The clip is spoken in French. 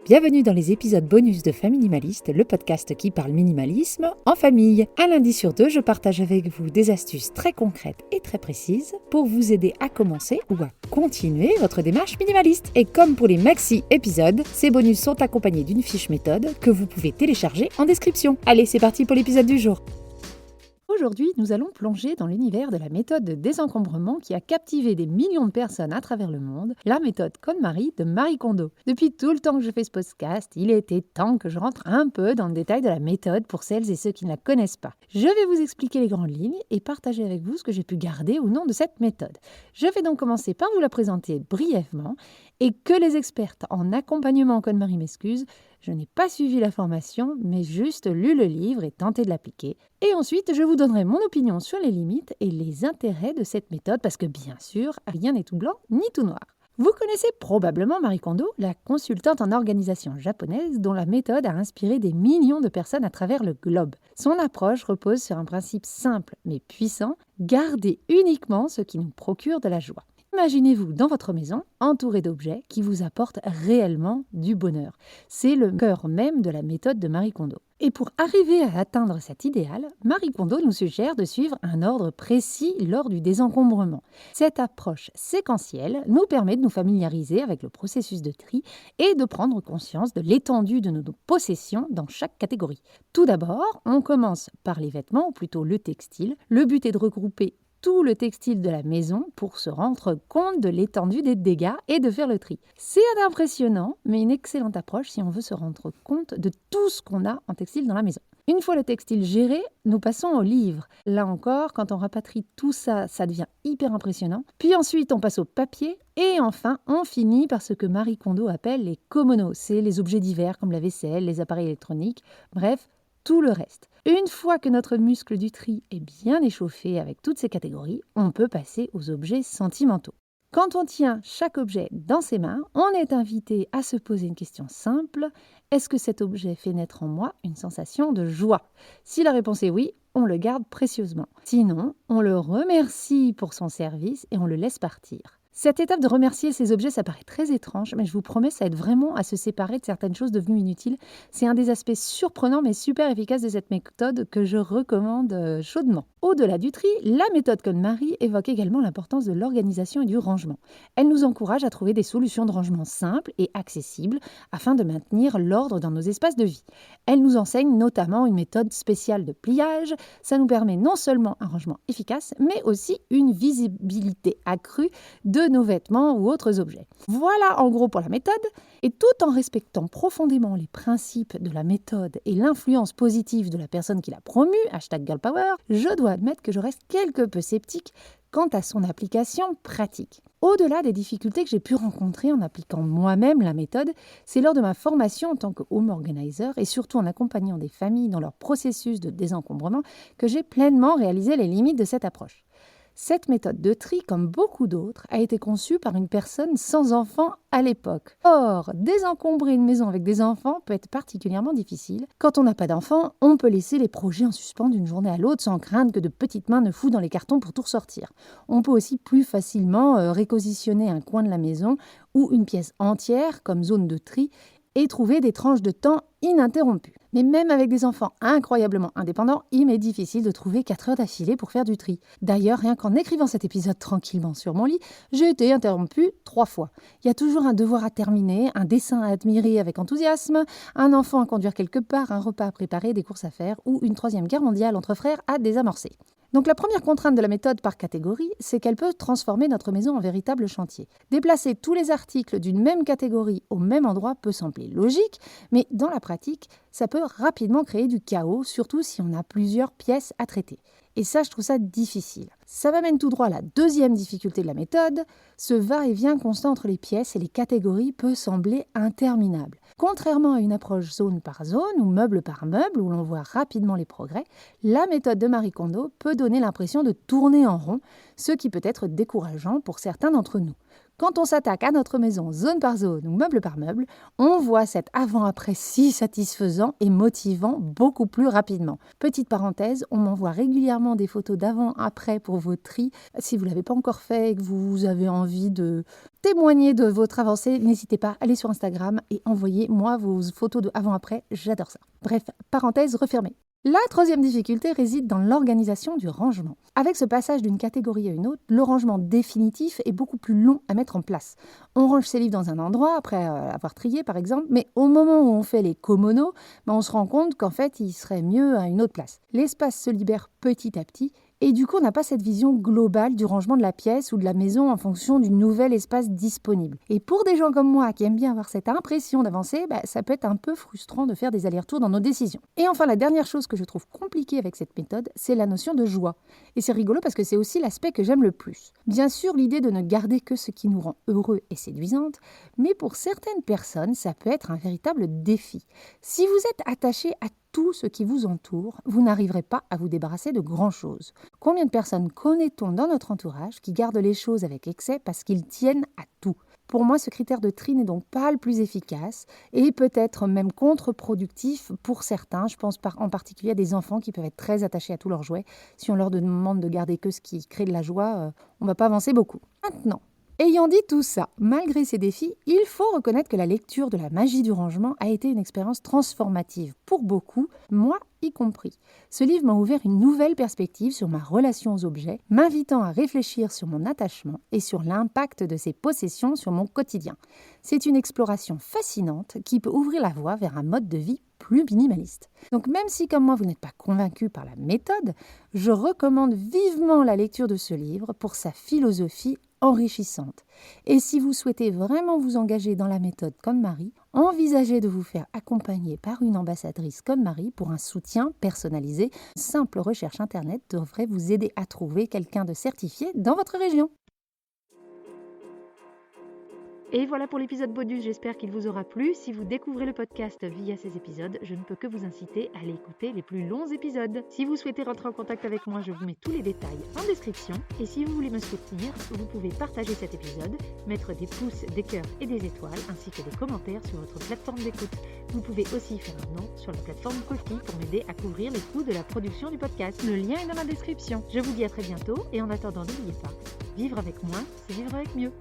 Bienvenue dans les épisodes bonus de Faminimaliste, le podcast qui parle minimalisme en famille. Un lundi sur deux, je partage avec vous des astuces très concrètes et très précises pour vous aider à commencer ou à continuer votre démarche minimaliste. Et comme pour les maxi-épisodes, ces bonus sont accompagnés d'une fiche méthode que vous pouvez télécharger en description. Allez, c'est parti pour l'épisode du jour. Aujourd'hui, nous allons plonger dans l'univers de la méthode de désencombrement qui a captivé des millions de personnes à travers le monde, la méthode KonMari de Marie Kondo. Depuis tout le temps que je fais ce podcast, il était temps que je rentre un peu dans le détail de la méthode pour celles et ceux qui ne la connaissent pas. Je vais vous expliquer les grandes lignes et partager avec vous ce que j'ai pu garder ou non de cette méthode. Je vais donc commencer par vous la présenter brièvement et que les expertes en accompagnement KonMari m'excusent, je n'ai pas suivi la formation, mais juste lu le livre et tenté de l'appliquer. Et ensuite, je vous donnerai mon opinion sur les limites et les intérêts de cette méthode, parce que bien sûr, rien n'est tout blanc ni tout noir. Vous connaissez probablement Marie Kondo, la consultante en organisation japonaise dont la méthode a inspiré des millions de personnes à travers le globe. Son approche repose sur un principe simple mais puissant, garder uniquement ce qui nous procure de la joie. Imaginez-vous dans votre maison, entouré d'objets qui vous apportent réellement du bonheur. C'est le cœur même de la méthode de Marie Kondo. Et pour arriver à atteindre cet idéal, Marie Kondo nous suggère de suivre un ordre précis lors du désencombrement. Cette approche séquentielle nous permet de nous familiariser avec le processus de tri et de prendre conscience de l'étendue de nos possessions dans chaque catégorie. Tout d'abord, on commence par les vêtements, ou plutôt le textile. Le but est de regrouper tout le textile de la maison pour se rendre compte de l'étendue des dégâts et de faire le tri. C'est impressionnant, mais une excellente approche si on veut se rendre compte de tout ce qu'on a en textile dans la maison. Une fois le textile géré, nous passons au livre. Là encore, quand on rapatrie tout ça, ça devient hyper impressionnant. Puis ensuite, on passe au papier. Et enfin, on finit par ce que Marie Kondo appelle les komono. C'est les objets divers comme la vaisselle, les appareils électroniques, bref, tout le reste. Une fois que notre muscle du tri est bien échauffé avec toutes ces catégories, on peut passer aux objets sentimentaux. Quand on tient chaque objet dans ses mains, on est invité à se poser une question simple. Est-ce que cet objet fait naître en moi une sensation de joie ? Si la réponse est oui, on le garde précieusement. Sinon, on le remercie pour son service et on le laisse partir. Cette étape de remercier ces objets, ça paraît très étrange, mais je vous promets, ça aide vraiment à se séparer de certaines choses devenues inutiles. C'est un des aspects surprenants mais super efficaces de cette méthode que je recommande chaudement. Au-delà du tri, la méthode KonMari évoque également l'importance de l'organisation et du rangement. Elle nous encourage à trouver des solutions de rangement simples et accessibles afin de maintenir l'ordre dans nos espaces de vie. Elle nous enseigne notamment une méthode spéciale de pliage. Ça nous permet non seulement un rangement efficace, mais aussi une visibilité accrue de nos vêtements ou autres objets. Voilà en gros pour la méthode, et tout en respectant profondément les principes de la méthode et l'influence positive de la personne qui l'a promue, #girlpower, je dois admettre que je reste quelque peu sceptique quant à son application pratique. Au-delà des difficultés que j'ai pu rencontrer en appliquant moi-même la méthode, c'est lors de ma formation en tant que home organizer et surtout en accompagnant des familles dans leur processus de désencombrement que j'ai pleinement réalisé les limites de cette approche. Cette méthode de tri, comme beaucoup d'autres, a été conçue par une personne sans enfant à l'époque. Or, désencombrer une maison avec des enfants peut être particulièrement difficile. Quand on n'a pas d'enfants, on peut laisser les projets en suspens d'une journée à l'autre sans craindre que de petites mains ne fouillent dans les cartons pour tout ressortir. On peut aussi plus facilement réquisitionner un coin de la maison ou une pièce entière comme zone de tri et trouver des tranches de temps ininterrompues. Mais même avec des enfants incroyablement indépendants, il m'est difficile de trouver 4 heures d'affilée pour faire du tri. D'ailleurs, rien qu'en écrivant cet épisode tranquillement sur mon lit, j'ai été interrompue 3 fois. Il y a toujours un devoir à terminer, un dessin à admirer avec enthousiasme, un enfant à conduire quelque part, un repas à préparer, des courses à faire ou une 3e guerre mondiale entre frères à désamorcer. Donc la première contrainte de la méthode par catégorie, c'est qu'elle peut transformer notre maison en véritable chantier. Déplacer tous les articles d'une même catégorie au même endroit peut sembler logique, mais dans la pratique, ça peut rapidement créer du chaos, surtout si on a plusieurs pièces à traiter. Et ça, je trouve ça difficile. Ça m'amène tout droit à la 2e difficulté de la méthode. Ce va-et-vient constant entre les pièces et les catégories peut sembler interminable. Contrairement à une approche zone par zone ou meuble par meuble où l'on voit rapidement les progrès, la méthode de Marie Kondo peut donner l'impression de tourner en rond, ce qui peut être décourageant pour certains d'entre nous. Quand on s'attaque à notre maison zone par zone ou meuble par meuble, on voit cet avant-après si satisfaisant et motivant beaucoup plus rapidement. Petite parenthèse, on m'envoie régulièrement des photos d'avant-après pour vos tris. Si vous ne l'avez pas encore fait et que vous avez envie de témoigner de votre avancée, n'hésitez pas, allez sur Instagram et envoyez-moi vos photos de avant-après, j'adore ça. Bref, parenthèse refermée. La troisième difficulté réside dans l'organisation du rangement. Avec ce passage d'une catégorie à une autre, le rangement définitif est beaucoup plus long à mettre en place. On range ses livres dans un endroit, après avoir trié par exemple, mais au moment où on fait les commonos, on se rend compte qu'en fait, il serait mieux à une autre place. L'espace se libère petit à petit, et du coup, on n'a pas cette vision globale du rangement de la pièce ou de la maison en fonction du nouvel espace disponible. Et pour des gens comme moi qui aiment bien avoir cette impression d'avancer, ça peut être un peu frustrant de faire des allers-retours dans nos décisions. Et enfin, la dernière chose que je trouve compliquée avec cette méthode, c'est la notion de joie. Et c'est rigolo parce que c'est aussi l'aspect que j'aime le plus. Bien sûr, l'idée de ne garder que ce qui nous rend heureux est séduisante, mais pour certaines personnes, ça peut être un véritable défi. Si vous êtes attaché à tout ce qui vous entoure, vous n'arriverez pas à vous débarrasser de grand-chose. Combien de personnes connaît-on dans notre entourage qui gardent les choses avec excès parce qu'ils tiennent à tout ? Pour moi, ce critère de tri n'est donc pas le plus efficace et peut-être même contre-productif pour certains. Je pense en particulier à des enfants qui peuvent être très attachés à tous leurs jouets. Si on leur demande de garder que ce qui crée de la joie, on ne va pas avancer beaucoup. Maintenant, ayant dit tout ça, malgré ces défis, il faut reconnaître que la lecture de la magie du rangement a été une expérience transformative pour beaucoup, moi y compris. Ce livre m'a ouvert une nouvelle perspective sur ma relation aux objets, m'invitant à réfléchir sur mon attachement et sur l'impact de ces possessions sur mon quotidien. C'est une exploration fascinante qui peut ouvrir la voie vers un mode de vie plus minimaliste. Donc même si comme moi vous n'êtes pas convaincu par la méthode, je recommande vivement la lecture de ce livre pour sa philosophie enrichissante. Et si vous souhaitez vraiment vous engager dans la méthode KonMari, envisagez de vous faire accompagner par une ambassadrice KonMari pour un soutien personnalisé. Une simple recherche internet devrait vous aider à trouver quelqu'un de certifié dans votre région. Et voilà pour l'épisode bonus, j'espère qu'il vous aura plu. Si vous découvrez le podcast via ces épisodes, je ne peux que vous inciter à aller écouter les plus longs épisodes. Si vous souhaitez rentrer en contact avec moi, je vous mets tous les détails en description. Et si vous voulez me soutenir, vous pouvez partager cet épisode, mettre des pouces, des cœurs et des étoiles, ainsi que des commentaires sur votre plateforme d'écoute. Vous pouvez aussi faire un don sur la plateforme Ko-fi pour m'aider à couvrir les coûts de la production du podcast. Le lien est dans la description. Je vous dis à très bientôt et en attendant, n'oubliez pas, vivre avec moins, c'est vivre avec mieux.